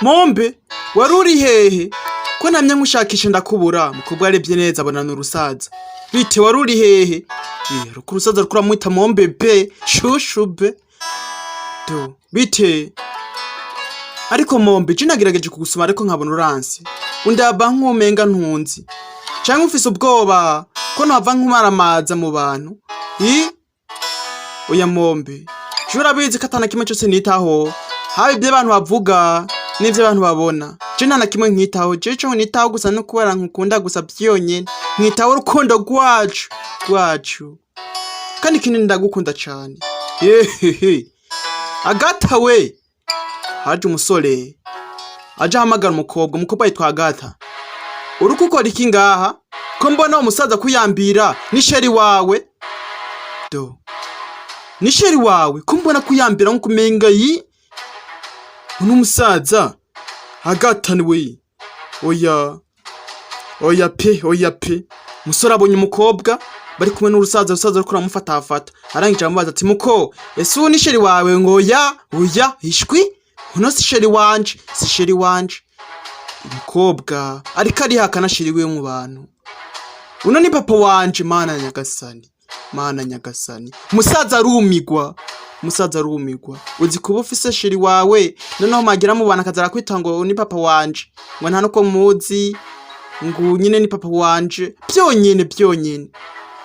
Mombe waruri hehe ko namye nkushakisha ndakubura mukobwa arebye neza abona n'urusaza bite waruri hehe rukurusaza rukura mwita Mombe be shushube do bite ariko Mombe jinagerageje kugusoma ariko nkabona uransi undaba nkumenga ntunzi cyangwa ufise ubwoba ko nava nkumaramaza mu bantu oya Mombe jura bizi katana kimwe cyose nitaho habi bye abantu bavuga n'ivyo abantu babona je nta na kimwe nkitaho je cyo nitaho gusa no kubera nkukunda gusa byonyene nkitaho urukundo rwacu kandi kinini ndagukunda cyane Agata we haje umusore aje hamagara umukobwa yitwa Agata urukukora iki ngaha ko mbona umusaza kuyambira ni sheri wawe do ni sheri wawe ko mbona kuyambira nkumenga umusaza Agata we oya pe musore abonye umukobwa bari kumwe n'urusaza ruko ramufata arangije amubaza ati muko ese uwo ni sheri wawe ngo oya ishwi uno si sheri wanje umukobwa ariko ari hakana sheri we mu bantu uno ni papa wanje mana nyagasani umusaza arumigwa uzi kuba ufise sheri wawe noneho magera mu bana kazara kwita ngo ni papa wanje ngo nta nuko muzi ngo nyine ni papa wanje byonyene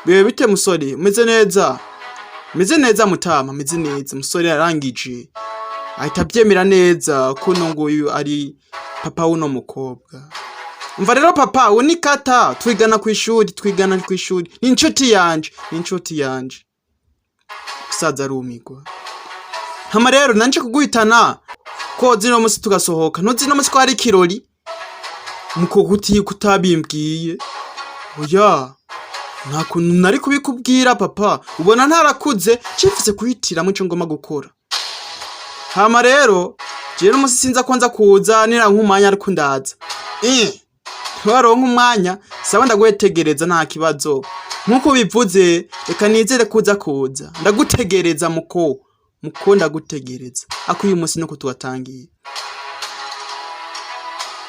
bebe bite musore meze neza mutama meze neza musore yarangije ahita byemera neza ko ngo uyu ari papa uno mukobwa umva rero papa uni kata twigana ku ishuri ni inshuti yanje usaza arumigwa hama rero nanje kuguhitana ko zino musi tugasohoka no zino musi ko ari kirori mukoguti kutabimbwiye oya nta kuntu nari kubikubwira papa ubona ntarakuze cifise kuhitira mu cyo ngoma gukora hama rero je n'umusi sinza konza kuza nira nkumanya ariko ndaza waronka umwanya saba ndagutegereza nta kibazo nkuko bivuze reka nizere kuza ndagutegereza muko ndagutegereza akuye umunsi nuko tuwatangiye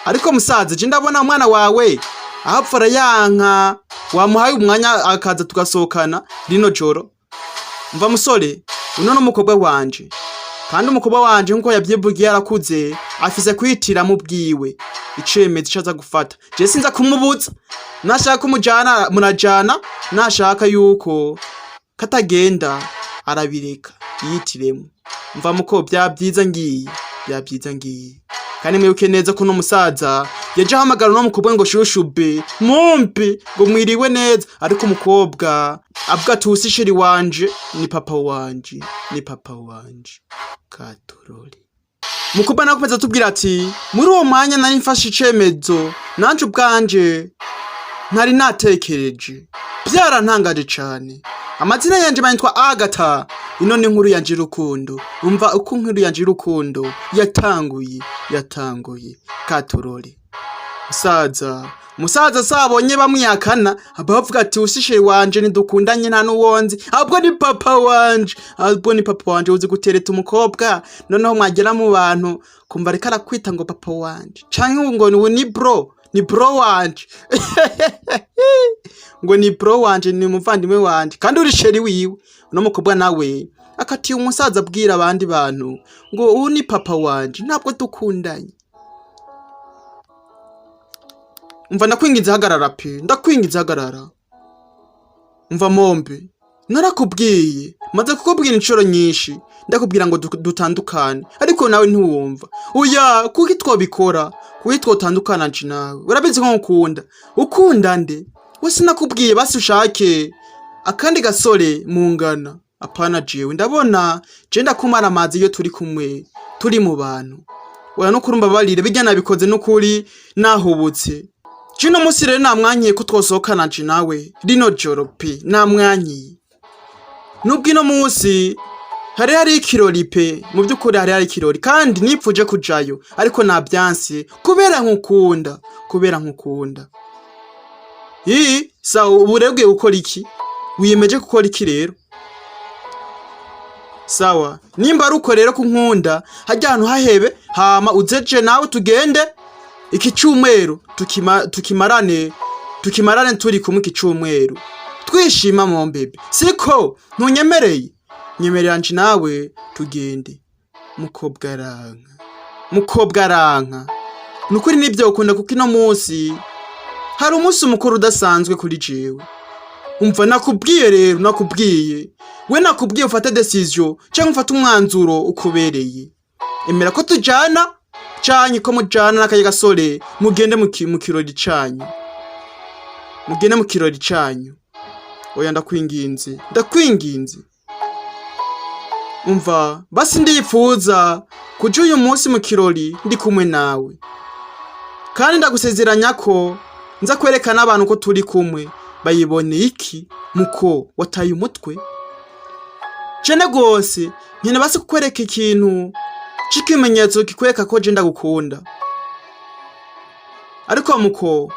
ariko musaza je ndabona umwana wawe ahapfara yanka wamuhaye umwanya akaza tugasohokana rino joro mva musore uno no mukobwa wanje kandi umukobwa wanje nkuko yabyivugiye arakuze afise kwitira mu bwiwe icemeze cyaza gufata je sinza kumubuza nashaka umujana munajana nashaka yuko katagenda arabireka yitiremo mva muko byabyiza ngiye kandi mwibuke neza ko no musaza yaje hamagara no mukobwa ngo shushube Mombe ngo mwiriwe neza ariko umukobwa avuga tusi sheri wanje ni papa wanje katorori mukobwa nakomeza tubwira ati muri uwo mwanya nari mfashe icemezo nanje ubwanje ntari natekereje byarantangaje cyane amazina yanje bayitwa Agata ino ni inkuru yanje rukundo umva uko inkuru yanje rukundo yatanguye katorori musaza sabonye bamwiyakana abavuga ati usishe wanje ndukundanye nta nuwonzi ahubwo ni papa wanje uzi gutereta umukobwa noneho mwagera mu bantu kumva reka arakwita ngo papa wanje canke ngo ni bro wanje ngo ni bro wanje ni umuvandimwe wanje kandi uri sheri wiwe no mukobwa nawe akati umusaza abwira abandi bantu ngo uyu ni papa wanje ntabwo dukundanye umva ndakwingiza hagarara umva Mombe narakubwiye maze kukubwira inshuro nyinshi ndakubwira ngo dutandukane ariko nawe ntuwumva oya kuki twobikora kuki twotandukana nje nawe urabizi nko ukunda nde wese nakubwiye basi ushake akandi gasore mungana apana jewe ndabona je ndakumara amazi iyo turi kumwe turi mu bantu oya no kurumba barire bijya nabikoze no kuri nahubutse Jino musi rero namwanyiye ko twosohokana nje nawe rino joro pe namwanyiye nubwo ino musi hari ikirori pe mu byukuri hari ikirori kandi nipfuje kujayo ariko nabyanse kubera nkukunda sa uburebwe gukora iki wiyemeje gukora iki rero sawa nimba ruko rero kunkunda hajya ahantu hahebe hama uzeje nawe tugende iki cyumweru tukimarane turi kumwe iki cyumweru twishima mombebe siko ntunyemereye nyemerera nje nawe tugende mukobwa ranka nukuri nibyo ukunda kuko ino munsi hari umunsi mukuru udasanzwe kuri jewe umva nakubwiye rero nakubwiye ufate decision cyangwa ufate umwanzuro ukubereye emera ko tujana cyanye ko mujana nakaye gasore mugende mu kirori cyanyu oya ndakwinginze umva basi ndifuza kuja uyu munsi mu kirori ndi kumwe nawe kandi ndagusezeranya ko nza kwerekana abantu ko turi kumwe bayibone iki muko wataye umutwe jene gose nkene basi kukwereka ikintu c'ikimenyetso kikwereka ko je ndagukunda ariko muko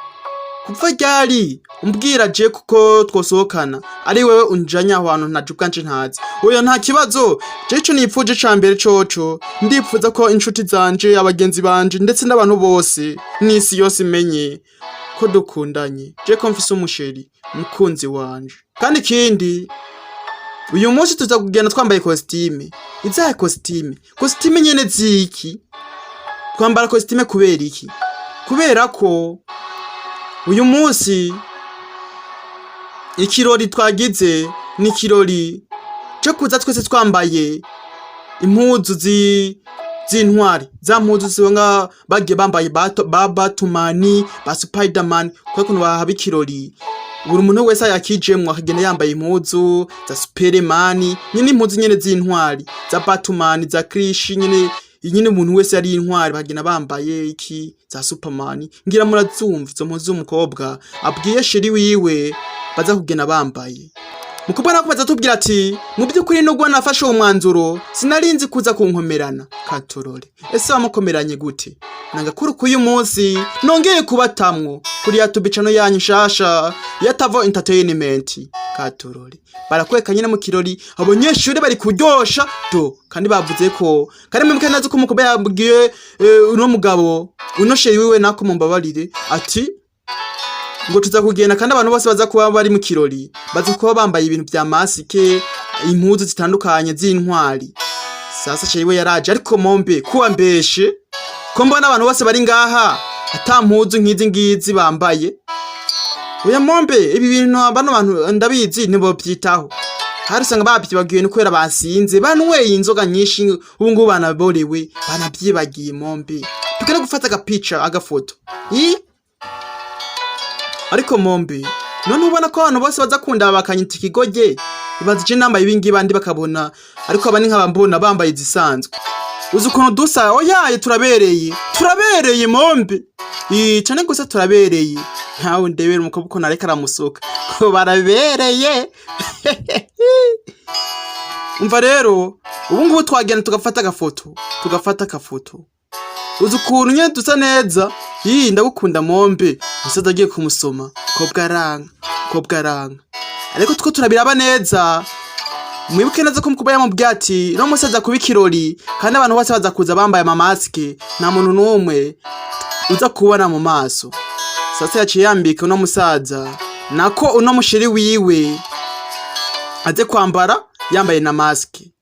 kupfa ryari umbwira je kuko twosohokana ari wewe unjanya abantu ntajuka nje ntazi oya nta kibazo je ico nipfuje cambere coco ndipfuza ko inshuti zanje abagenzi banje ndetse n'abantu bose nisi yose menye ko dukundanye je ko mfise umusheri mukunzi wanje kandi kindi uyu munsi tuza kugenda twambaye costume izaye costume nyene ziki twambara costume kubera iki kubera ko uyu munsi ikirori twagize ni kirori cyo kuza twese twambaye impuzu z'intwari za mpuzu zibonga bagiye bambaye Batman ba Spiderman kwa kuno bahaba ikirori buri muntu wese yakijemwe akagenda yambaye impuzu za Superman nyine impuzu nyene z'intwari za Batman za Krish nyine umuntu wese ari intwari bagena bambaye iki za Superman ngira murazumva zo mpuzu z'umukobwa abwiye sheri wiwe baza kugena bambaye mukobwa nakubaza tubwira ati mu byukuri nubwo nafashe umwanzuro sinarinzi kuza kunkomerana katorore ese wamukomeranye gute nangakuru kuyu munsi nongeye kubatamwo kuri yatubicano yanyu shasha ya TAVO entertainment katorore barakweka nyine mu kirori abanyeshure bari kuryosha do kandi bavuze ko kandi mwibuke nazo ko umukobwa yabwiye uno mugabo uno sheri wiwe nako mumbabarire ati ngo tuza kugenda kandi abantu bose baza kuba bari mu kirori baza kuba bambaye ibintu bya masike impuzu zitandukanye z'intwari sasa sheri we yaraje ariko mombe kuwa mbeshe ko mbona abantu bose bari ngaha ata mpuzu nk'izi ngizi bambaye oya mombe ibi bintu bano bantu ndabizi nibo byitaho hari usanga babyibagiye no kwera basinze banweye inzoga nyinshi ubu ngubu banaborewe banabyibagiye mombe tukere gufata agafoto ariko mombe none ubona ko abantu bose baza kunda bakanyita ikigoge ibazije nambaye ibingi bandi bakabona ariko abani nk'abambona bambaye zisanzwe uzi ukuntu dusa oyaye turabereye mombe cyane gusa turabereye ntawe ndebera umukobwa ko nareka aramusoka ko barabereye umva rero ubu ngubu twagenda tugafata agafoto uzi ukuntu nyene dusa neza ndagukunda mombe musaza agiye kumusoma kobwa ranka ariko tuko turabiraba neza mwibuke neza ko mukubaya mu byati no musaza kuba ikirori kandi abantu bose baza kuza bambaye amamasike nta muntu n'umwe uza kubona mu maso sasa yaciye yambika uno musaza nako uno mushiri wiwe aze kwambara yambaye na maske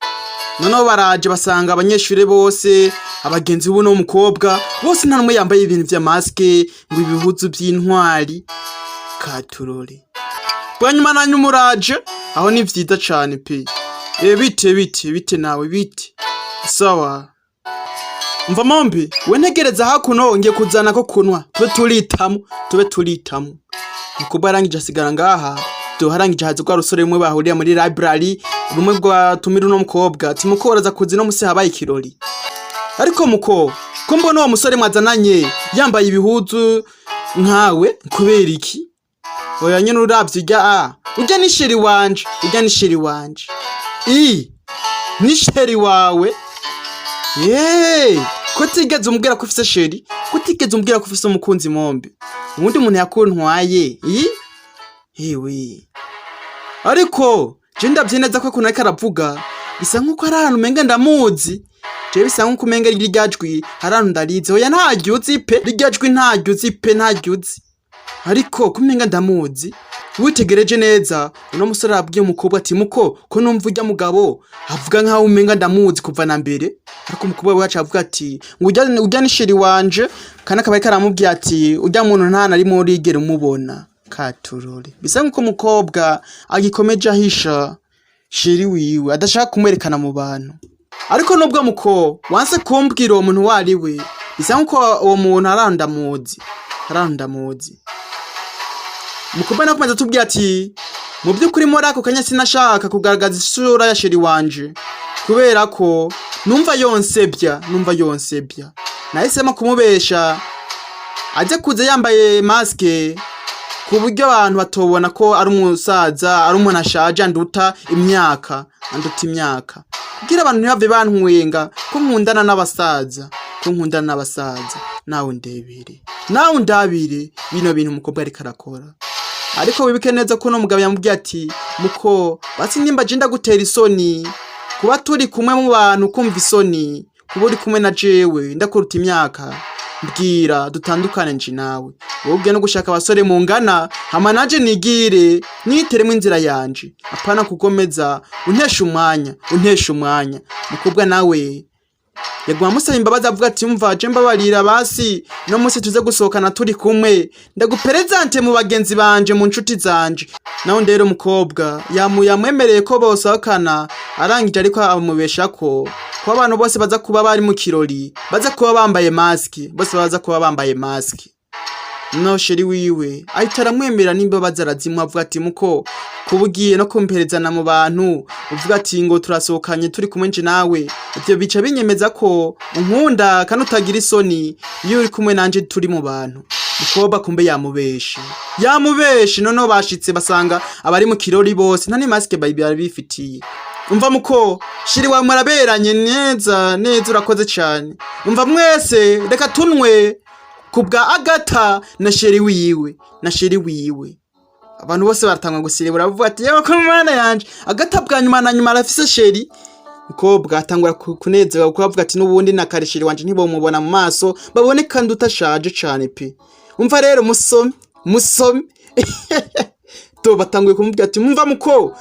noneho baraje basanga abanyeshure bose abagenzi buno umukobwa bose nta numwe yambaye ibintu vya maske ngo ibihuzu by'intwari katurore bwanyuma nanyu muraje aho ni vyiza cane pe bite nawe bite sawa mva mombe we ntegereza hakuno ngiye kuzana ko kunwa tube turitamo mukobwa arangije asigara ngaha harangije haza kwa rusore rumwe bahuriye muri library rumwe rwa tumira no mukobwa ati mukoraza kuzi no musi habaye ikirori ariko muko ko mbona uwo musore mwazananye yambaye ibihuzu nkawe kubera iki oya nyene uravye ujya ni sheri wanje ni sheri wawe ko tigeze umbwira ko ufise sheri ko tigeze umbwira ko ufise umukunzi mombe ubundi umuntu yakuntwaye hewe ariko je ndavye neza ko kunaka aravuga bisa nkuko ari ahantu umenga ndamuzi je bisa nkuko umenga ryajwi harantu ndarize oya ntaryuzi pe ryajwi ntaryuzi pe ntaryuzi ariko kumenga ndamuzi witegereje neza uno musore abwiye umukobwa ati muko ko numva urya mugabo avuga nkaho umenga ndamuzi kuva na mbere ariko umukobwa wacu avuga ati ngo urya ni sheri wanje kana kabaye karamubwiye ati urya muntu nta nari muri rigera umubona katurore bisa nkuko umukobwa agikomeje ahisha sheri wiwe adashaka kumwerekana mu bantu ariko nubwo muko wanse kumbwira uwo muntu wariwe bisa nkuko uwo muntu arandamuzi mukobwa nakomeza tubwira ati mu byukuri muri ako kanya sinashaka kugaragaza isura ya sheri wanje kubera ko numva yonsebya nahisemo kumubesha aje kuza yambaye maske ku buryo abantu batobona ko ari umusaza ari umuntu ashaje anduta imyaka kugira abantu ntibave bantwenga ko nkundana n'abasaza nawe ndabire bino bintu umukobwa ariko arakora ariko wibike neza ko no mugabo yamubwiye ati muko basi nimba je ndagutera isoni kuba turi kumwe mu bantu kumva isoni kuba uri kumwe na jewe ndakuruta imyaka mbwira dutandukane nje nawe wobwe no gushaka abasore mu ngana hama naje nigire niteremo inzira yanje apana kugomeza untesha umwanya mukobwa nawe yagwa musaba imbabazi avuga ati mva je mbabarira basi no musi tuze gusohokana turi kumwe ndaguperezante mu bagenzi banje mu nshuti zanje naho ndero mukobwa yamwemereye ko bosohokana arangije ariko amubesha ko abantu bose baza kuba bari mu kirori baza kuba bambaye maski no sheri wiwe ahita aramwemera n'imbabazi arazimwa avuga ati muko kubugiye no kumperezana mu bantu uvuga ati ngo turasohokanye turi kumwe nje nawe ibyo bica binyemeza ko unkunda kandi utagira isoni iyo uri kumwe nanje turi mu bantu mukobwa kumbe yamubeshe noneho bashitse basanga abari mu kirori bose nta ni maske bari bifitiye umva muko shiri wa maraberanye neza urakoze cyane umva mwese reka tunwe kubwa Agata na sheri wiwe abantu bose baratangwa gusirebura bavuga ati yewe ko mwana yanje Agata bwa nyuma na nyuma arafise sheri mukobwa atangura kunezerwa kuko bavuga ati nubundi nakarishiri wanje ntibomubona mu maso babone kandi utashaje cyane pe umva rero musomi to batanguye kumubwira ati mumva muko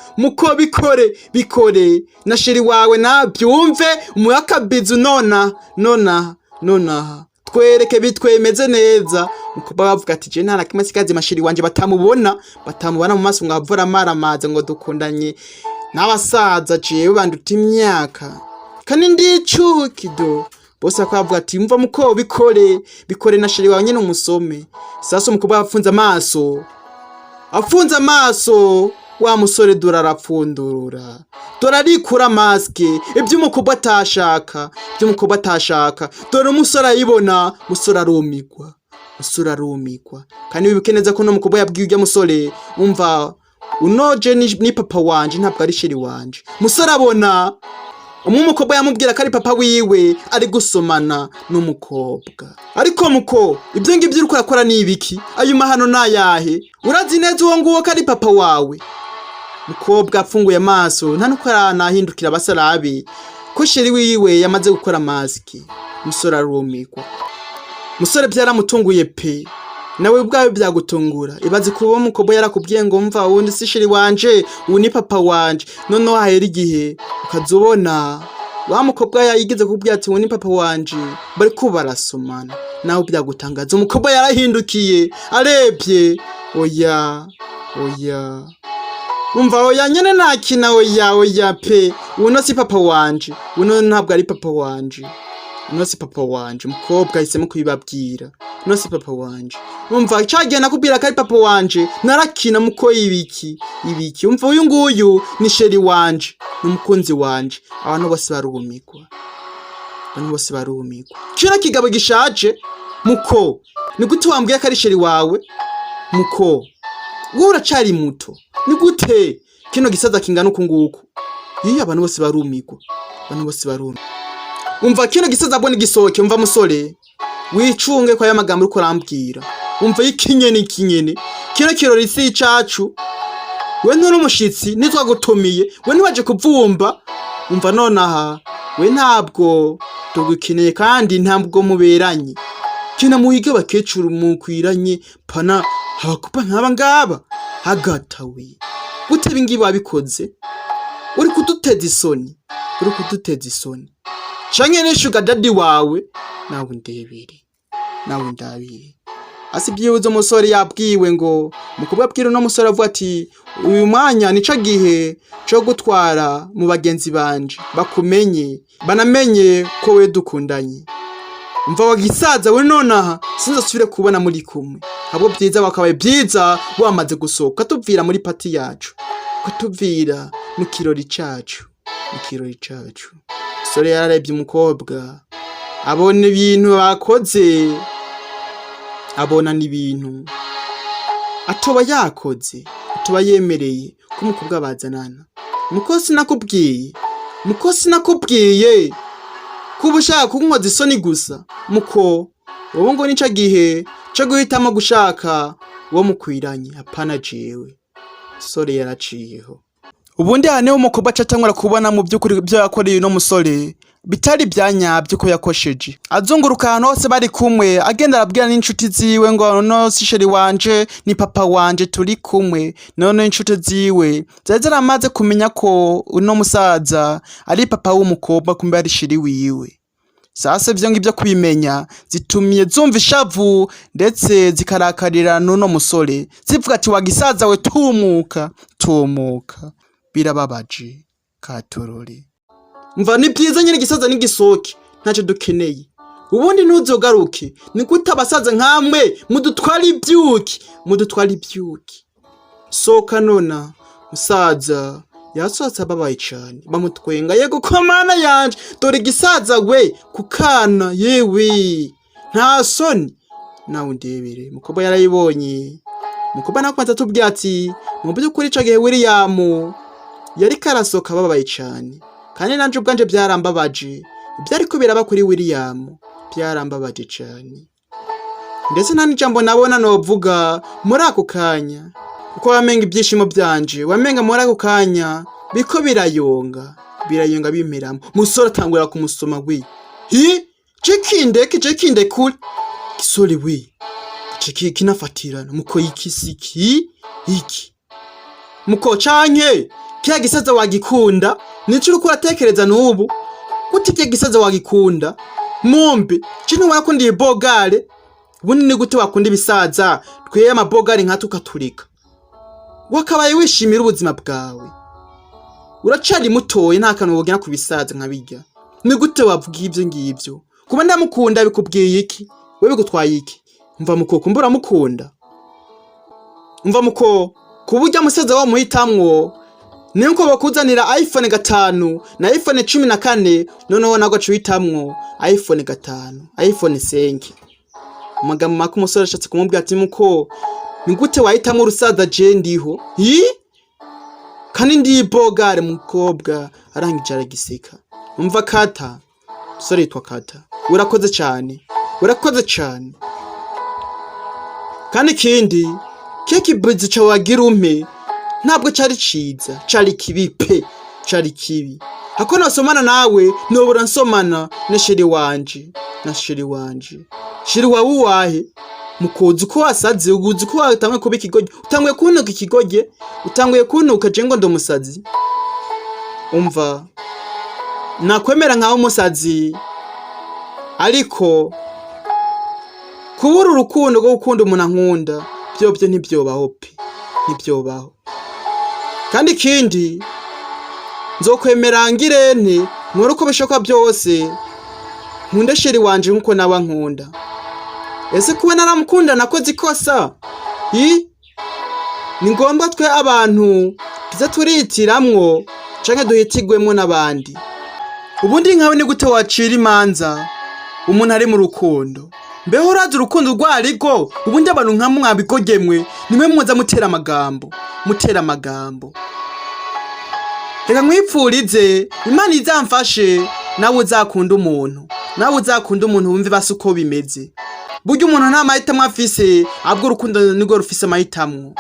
bikore na sheri wawe nabyumve umuyakabizu nona twereke bitwemeze neza mukobwa bavuga ati je ntana kimwe sikazi mashiri wanje batamubona mu maso ngavura maramaze ngo dukundanye n'abasaza jewe banduta imyaka kandi ndicukido bose akavuga ati mva muko bikore na sheri wawe nyene umusome sasa mukobwa afunza amaso wa musore dora arapfundurura dora arikura maske ibyo umukobwa atashaka dora umusore ayibona musore arumigwa kandi wibukeneza ko no mukobwa yabwiye ujya musore umva unoje ni papa wanje ntabwo ari sheri wanje musore abona umukobwa yamubwira ko ari papa wiwe ari gusomana n'umukobwa ariko muko ibyo ngibyo uri kurakora ni ibiki ayo mahano nayahe urazi neza uwo nguwo ko ari papa wawe mukobwa afunguye amaso nta nuko aranahindukira abasarabi ko sheri wiwe yamaze gukora maski musore arumigwa musore byaramutunguye pe nawe ubwawe byagutungura ibaze kuba mukobwa yarakubwiye ngo mva wundi si sheri wanje ubu ni papa wanje noneho hahera igihe ukazubona wa mukobwa yayigize kubwira ati ubu ni papa wanje bari kubarasomana nawe byagutangaza umukobwa yarahindukiye arebye oya umva oya nyene nakina oya pe uno si papa wanje uno ntabwo ari papa wanje uno si papa wanje mukobwa ahisemo kubibabwira uno si papa wanje umva cyagiye nakubwira ko ari papa wanje narakina muko ibiki umva uyu nguyu ni sheri wanje n'umukunzi wanje abantu bose barumigwa kino kigabo gishaje muko ni gute wambwiye ko ari sheri wawe muko wowe uracari muto ni gute kino gisaza kingana uku nguku abantu bose barumigwa umva kino gisaza bwo ni gisohoke umva musore wicunge kwa y'amagambo uko rambwira umva ikinyene kino kirori si icacu we nturi umushitsi nitwagutumiye we ntiwaje kuvumba umva nonaha we ntabwo tugukeneye kandi ntabwo muberanye kina muhige bakecuru mukwiranye pana habakupa nkaba ngaba hagatawe gute bingi babikoze uri kuduteza isoni canke ne sugar daddy wawe nawe ndabire asibyibuze umusore yabwiwe ngo mukobwa bwira no musore avuga ati uyu mwanya nico gihe cyo gutwara mu bagenzi banje bakumenye banamenye ko we dukundanye umva wagisaza we nonaha sinzosubire kubona muri kumwe abo byiza bakabaye byiza wamaze gusohoka tuvira muri pati yacu kutuvira mu kirori cacu sore yararebye umukobwa abona ibintu bakoze abona n'ibintu atoba yakoze atoba yemereye ko umukobwa bazanana mukosi nakubwiye kuba ushaka kunkoza isoni gusa muko wowe ngo nico gihe cyo guhitamo gushaka uwo mukwiranye apana jewe sore yaraciyeho ubundi haneho umukobwa acatangura kubona mu by'ukuri byo yakoreye no musore bitari byanyabyo ko yakosheje azunguruka ahantu hose bari kumwe agenda arabwira n'inshuti ziwe ngo no sisheri wanje ni papa wanje turi kumwe none inshuti ziwe zaramaze kumenya ko uno musaza ari papa w'umukobwa kumbe ari shiri wiwe sasa ivyo ngibyo kubimenya zitumye zumva ishavu ndetse zikarakarira n'uno musore zivuga ati wagisaza we tumuka birababaje katorore mva ni byiza nyine gisaza n'igisoke ntacyo dukeneye ubundi ntuzogaruke ni kutabasaza nkamwe mudutwara ibyuki soka nona musaza yasohotse ababaye cyane bamutwenga yego ko mana yanje dore gisaza we kukana yewe nta soni nawe ndebere mukobwa yarayibonye mukobwa nakubanza tubwira ati mu by'ukuri ico gihe William yari karasoka ababaye cyane kandi nanje ubwanje byarambabaje ibyari kubera kuri William byarambabaje cyane ndetse nta n'ijambo nabona novuga muri ako kanya kuko wamenga ibyishimo byanje wamenga muri ako kanya biko birayonga bimeramo musore atangura kumusoma we jekinde kuri kisore we kinafatirana muko iki muko canke kiya gisaza wagikunda nico uko uratekereza n'ubu gute gisaza wagikunda mombe cino wakundiye bogare ubundi ni gute wakunda ibisaza tweye amabogare nka tukaturika wakabaye wishimira ubuzima bwawe uracari mutoye nta kantu wogena ku bisaza nkabijya ni gute wavuga ivyo ngivyo kuba ndamukunda bikubwiye iki wewe bigutwaye iki umva muko kumbura mukunda umva muko kuburya musaza wa muhitamwo niko bakuzanira iPhone 5 na iPhone 14 noneho nago cuhitamwo iPhone 5 iPhone 5 amagambo mako umusore ashatse kumubwira ati muko ni gute wahitamwo urusaza je ndiho kandi ndi bogare mukobwa arangije aragiseka umva kata sore yitwa kata urakoze cyane kandi kindi keki buzi cyo wagira umpe ntabwo cyari ciza cyari kibi hako nasomana nawe nobura nsomana na sheri wanje sheri wawe wahe mukozi ko wasaze uguzi ko watamwe kuba ikigoge utanguye kunuka ikigoge utanguye kunuka je ngo ndomusazi umva nakwemera nkaho umusazi ariko kubura urukundo rwo gukunda umuntu ankunda byo ntibyobaho kandi ikindi nzokwemera ngirente nkora uko bishoka byose nkunda sheri wanje nkuko nawe nkunda ese kuba naramukunda nakoze ikosa ni ngombwa twe abantu tuza turitiramwo canke duhitigwemo n'abandi ubundi nkawe ni gute wacira imanza umuntu ari mu rukundo mbeho urazi urukundo rwariko ubundi abantu nkamwe mwabigogemwe nimwe muza mutera amagambo reka nkwipfurize Imana izamfashe nawe uzakunda umuntu wumve basi uko bimeze burya umuntu nta mahitamo afise abwo urukundo nirwo rufise amahitamo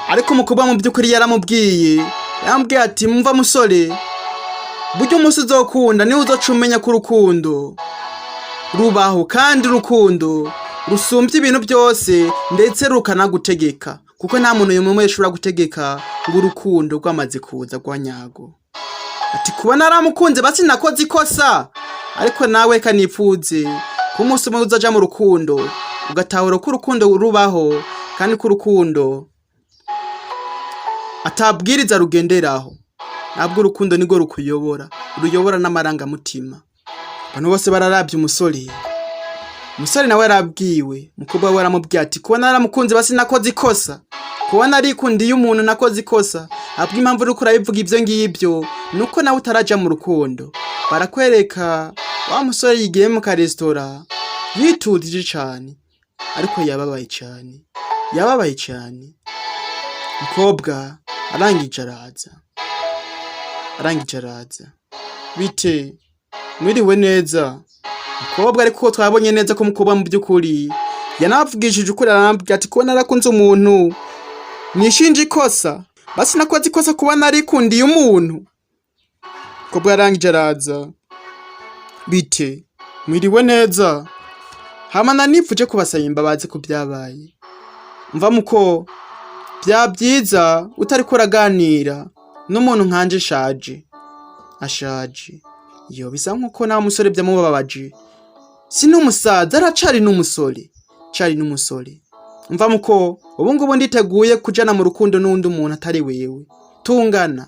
ariko umukobwa mu by'ukuri yaramubwiye yambwiye ati mva musore buryo umunsi uzokunda niwe uzoca umenya ko urukundo rubaho kandi urukundo rusumbye ibintu byose ndetse rukanagutegeka kuko nta muntu yumwe yashobora gutegeka ngo urukundo rwamaze kuza rwa nyago. Ati kuba naramukunze basi nakoze ikosa ariko nawe kanipfuze ko umunsi umwe uzaja mu rukundo ugatahura ko urukundo rubaho kandi ko urukundo atabwiriza rugenderaho. Ntabwo urukundo nigo ruyobora n'amarangamutima. Abantu bose bararabye umusore nawe yarabwiwe mukobwa we aramubwiye ati kuba naramukunze basi nakoze ikosa kuba narikundiye umuntu nakoze ikosa abwi impamvu uri kurabivuga ibyo ngibyo nuko nawe utaraja mu rukundo. Barakwereka wa musore yigiye mu karesitora yitudije cyane ariko yababaye cyane. Mukobwa arangije araza bite mwiriwe neza mukobwa ariko twabonye neza ko mukobwa mu by'ukuri yanavugishije ukuri arambwira ati ko narakunze umuntu nishinje ikosa basi nakoze ikosa kuba narikundiye umuntu. Mukobwa arangije araza bite mwiriwe neza hama nanipfuje kubasaba imbabazi ko byabaye mva muko byabyiza utari kuraganira n'umuntu nkanje ashaje yo bisa nkuko nta musore byamubabaje sinumusaza aracari n'umusore mva muko ubu ngubu nditeguye kujana mu rukundo n'undi umuntu atari wewe tungana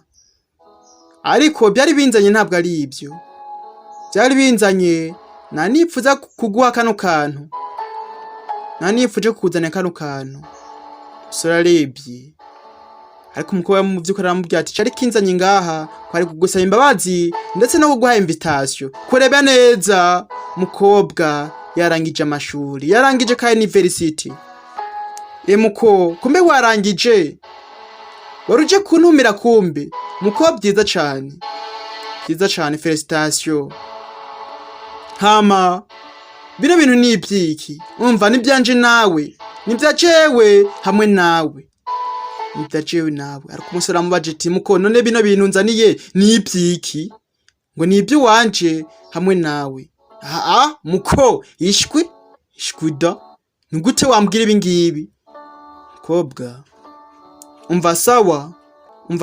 ariko byari binzanye ntabwo ari ibyo byari binzanye nanipfuza kuguha kano kantu nanipfuje kukuzana kano kantu surarebye ariko umukobwa mu by'ukuri aramubwira ati cari kinzanye ngaha kwari kugusaba imbabazi ndetse no kuguha invitation kureba neza. Mukobwa yarangije amashuri yarangije ka university muko kumbe warangije waruje kuntumira kumbe muko byiza cyane felicitation. Hama bino bintu ni ibyiki umva nibyanje nawe nibyajewe hamwe nawe ariko umusore amubaje ati muko none bino bintu nzaniye ni ibyiki ngo ni ibyo wanje hamwe nawe. Muko ishwida nigute wambwira ibi ngibi mukobwa umva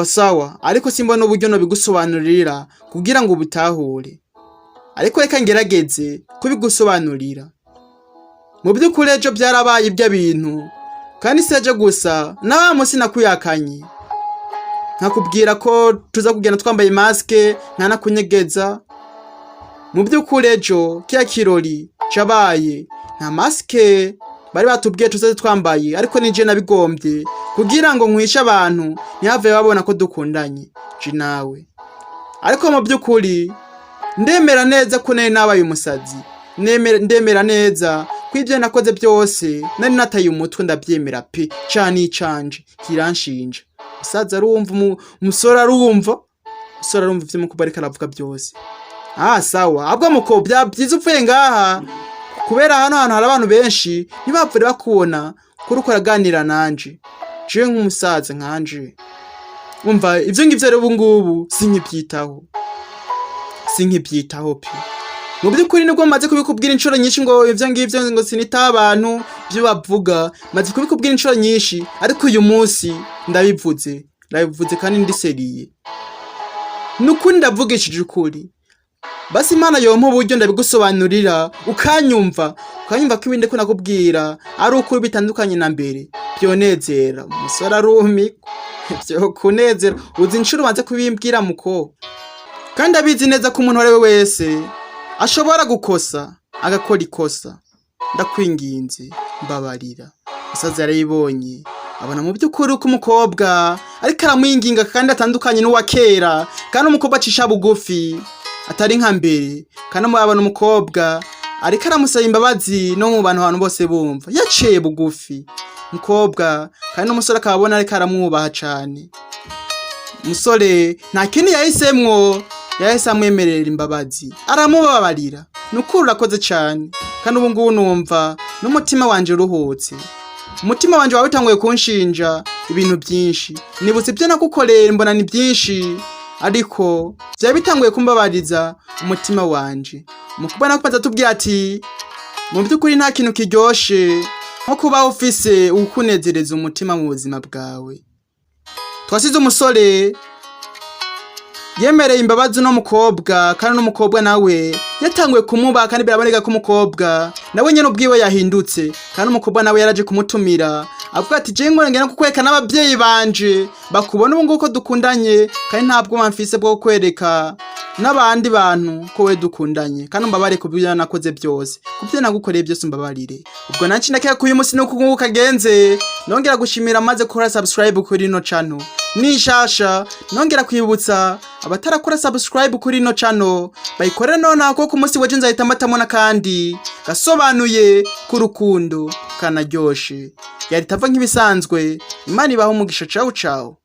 sawa ariko simbona uburyo no bigusobanurira kugira ngo ubutahure ariko reka ngerageze kubigusobanurira. Mu by'ukuri ejo byarabaye ibyo bintu kandi seje gusa na musi nakuyakanye nkakubwira ko tuza kugenda twambaye maske ntanakunyegeza. Mu by'ukuri ejo kiya kirori cabaye nta maske bari batubwiye tuzaze twambaye ariko nije nabigombye kugira ngo nkwisha abantu ntihave babona ko dukundanye nawe. Ariko mu by'ukuri ndemera neza ko nari nabaye umusazi ndemera neza kw'ibyo nakoze byose nari nataye umutwe ndabyemera pe cyane icanje kiranshinja. Musaza arumva umusore arumva ivyo mukobwa ariko aravuga byose. Sawa abwo muko byiza upfuye ngaha kubera hano hari abantu benshi ntibapfure bakubona kuri uko araganira nanje je nk'umusaza nkanje. Umva ivyo ngivyo rero ubungubu sinkibyitaho pe. Mu by'ukuri nibwo maze kubikubwira inshuro nyinshi ngo ivyo ngivyo ngo sinita abantu byo bavuga maze kubikubwira inshuro nyinshi ariko uyu munsi ndabivuze kandi ndiseriye n'ukuri ndavugishije ukuri. Basi Imana yompa uburyo ndabigusobanurira ukanyumva ko ibindi ko nakubwira ari ukuri bitandukanye na mbere byonezera. Umusore arumi byo kunezera uzi inshuro maze kubimbwira muko kandi abizi neza ko umuntu wari wese ashobora gukosa agakora ikosa. Ndakwinginze mbabarira. Musaza yarayibonye abona mu by'ukuri ko umukobwa ariko aramwinginga kandi atandukanye n'uwa kera kandi umukobwa acisha bugufi atari nka mbere kandi abana umukobwa ariko aramusaba imbabazi no mu bantu bose bumva yaciye bugufi umukobwa kandi n'umusore akabona ariko aramwubaha cyane. Umusore nta kintu yahise amwemerera imbabazi aramubabarira. Nukuri urakoze cyane kandi ubu ngubu numva n'umutima wanje uruhutse. Umutima wanje wabitanguye kunshinja ibintu byinshi, nibutse ibyo nagukoreye mbona ni byinshi, ariko byaba bitanguye kumbabariza umutima wanje. Umukobwa nakubaza tubwira ati mu by'ukuri nta kintu kiryoshe nko kuba ufise ukunezereza umutima mu buzima bwawe. Twasize umusore yemereye imbabazi no mukobwa, kandi n'umukobwa nawe yatanguye kumuba, kandi biraboneka ko umukobwa nawe nyene ubwiwe yahindutse, kandi umukobwa nawe yaraje kumutumira avuga ati je ngora ngena kukwereka n'abavyeyi banje bakubona ubu nguko dukundanye, kandi ntabwo bamfise bwo kwereka n'abandi bantu ko we dukundanye, kandi mbabare ku byo nakoze byose, ku byo nagukoreye byose mbabarire. Ubwo nanci ndakeka ko uyu munsi nuko nguko kagenze, nongera gushimira maze gukora subscribe kuri no channel nishasha, nongera kwibutsa abatarakora subscribe kuri no channel bayikore none ako ku munsi weje nzahita mbatamona kandi gasobanuye kurukundo kanaryoshe. Yari TAVO nk'ibisanzwe, Imana ibaho umugisha. Ciao ciao.